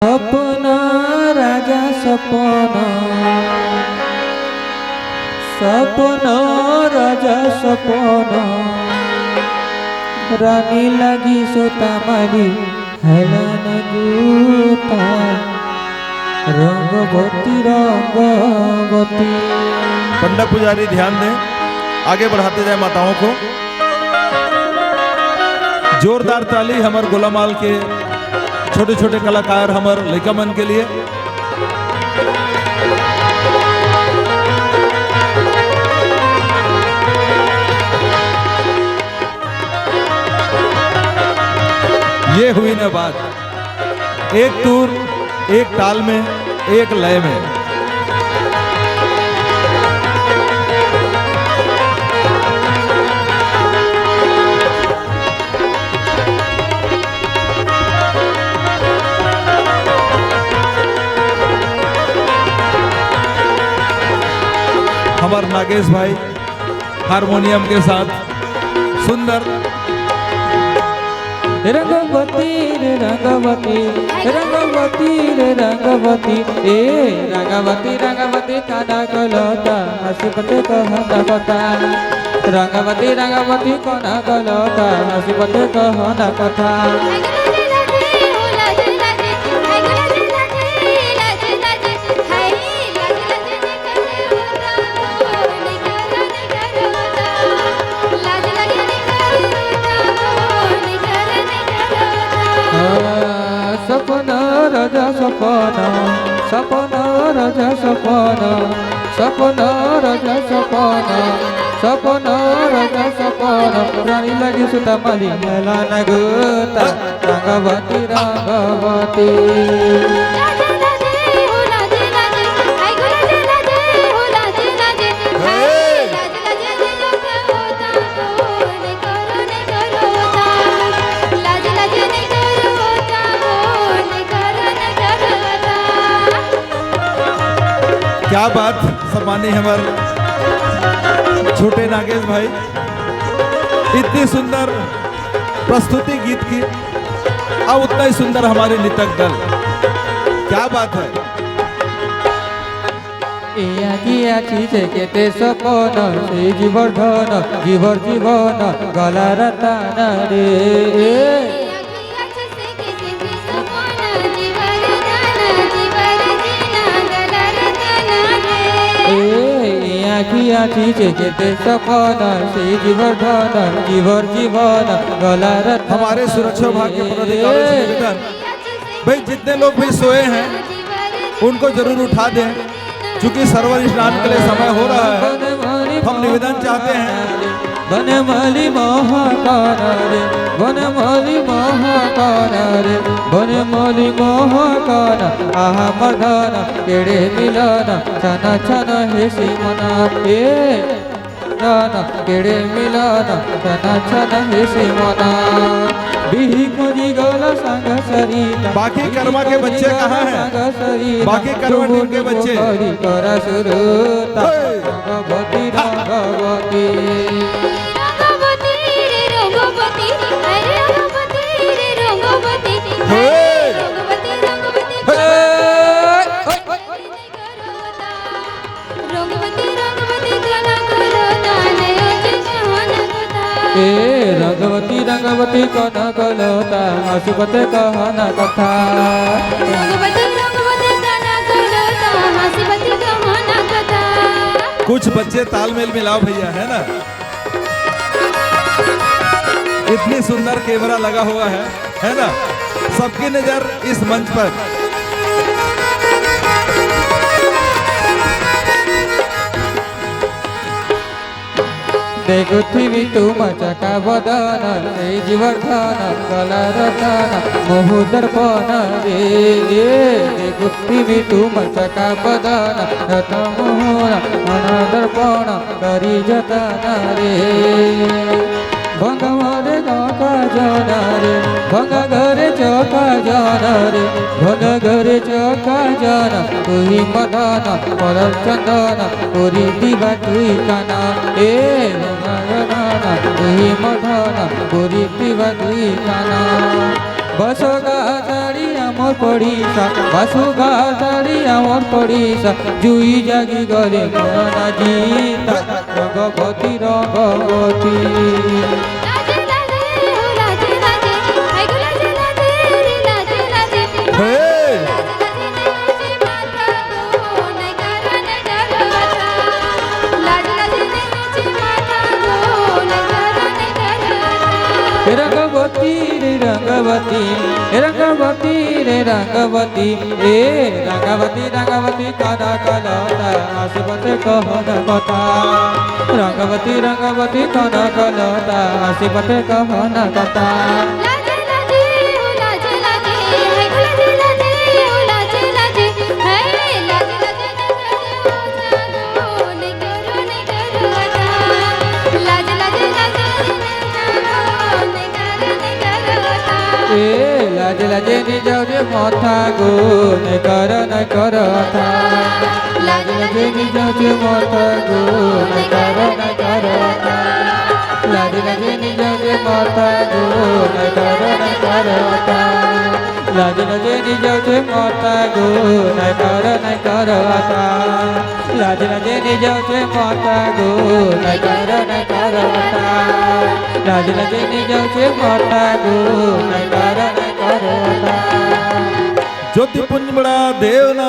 सपना राजा सपना सपना राजा सपना रानी लगी सोता मारी हेलन गुता रंगवती रंगवती। पंडा पुजारी ध्यान दें, आगे बढ़ाते जाए माताओं को। जोरदार ताली हमर गोलामाल के छोटे छोटे कलाकार हमर लइका मन के लिए। ये हुई ना बात, एक टूर एक ताल में एक लय में। हमार नागेश भाई हारमोनियम के साथ सुंदर। रंगवती रे रंगवती रंगवती रे रंगवती ए रंगवती रंगवती काना कलता हसीपते कहना कथा। रंगवती रंगवती काना कलता हसीपते कहना कथा। सपना राजा सपना सपना राजा सपना सपना राजा सपना सपना राजा सपना रानी लगी सुता माली हेलन गुता रंगवती रंगवती। क्या बात सम्मानी हमारे छोटे नागेश भाई, इतनी सुंदर प्रस्तुति गीत की और उतना ही सुंदर हमारे नृतक दल। क्या बात है। केते सपन से जीवर्धन जीवर जीवन गला रतन रे। केते सपन से जीवर्धन जीवर जीवन गला रतन। हमारे सुरक्षा विभाग के पदाधिकारियों से निवेदन, भाई जितने लोग भी सोए हैं उनको जरूर उठा दें, क्योंकि सर्वर स्नान के लिए समय हो रहा है। हम निवेदन चाहते हैं बनमाली महाकान रे बनमाली महाकान रे बनमाली महाकान आहा मर्दन केड़े मिलन छन छन हे सिमना ए नाना केड़े मिलन छन छन हे सिमना। बिही कोरी गला संग सरिता। बाकी कर्मा के बच्चे कहाँ हैं? बाकी कर्मा टीम के बच्चे करा सुरता रंगवती रंगवती। रंगवती रंगवती कना कलता हसीपते कहना कथा। कुछ बच्चे तालमेल मिलाओ भैया, है ना। इतनी सुंदर कैमरा लगा हुआ है ना। सबकी नजर इस मंच पर। देखुथिवी तुम चका बदन से जीवर्धन कला रतन मोहु दर्पण रे। देखुथिवी तुम चका बदन रत मोहन मन दर्पण करी जतन रे। भंगवरे चौका जन रे भंग घरे चौका जन रे भंग घरे चौका जन तुही मदन पर चंदन तुरी दिवा तुई काना ए तुही मदन तुरी दिवा तुई काना। बसोगा साड़ी আমার পড়িসা বাসু গাতারি আমার পড়িসা জুই জাগি গরে মনা জিতা রঙ্গবতী রঙ্গবতী Hey! रंगवती रे रंगवती रंगवती रे रंगवती ए रंगवती रंगवती काना कलता आसिबते कहन कथा रंगवती रंगवती काना कलता आसिबते कहन कथा लाज लाजे निजाऊजे माथा गो न करता लाज लाजे निजाऊजे माथा गो न करता लाज लाजे निजाऊजे माथा गो न करता लाज लाजे निजाऊजे माथा गो न करता लाज लाजे निजाऊजे माथा गो न करता लाज लाजे निजाऊजे माथा गो न करता ज्योतिपुंज बड़ा देवना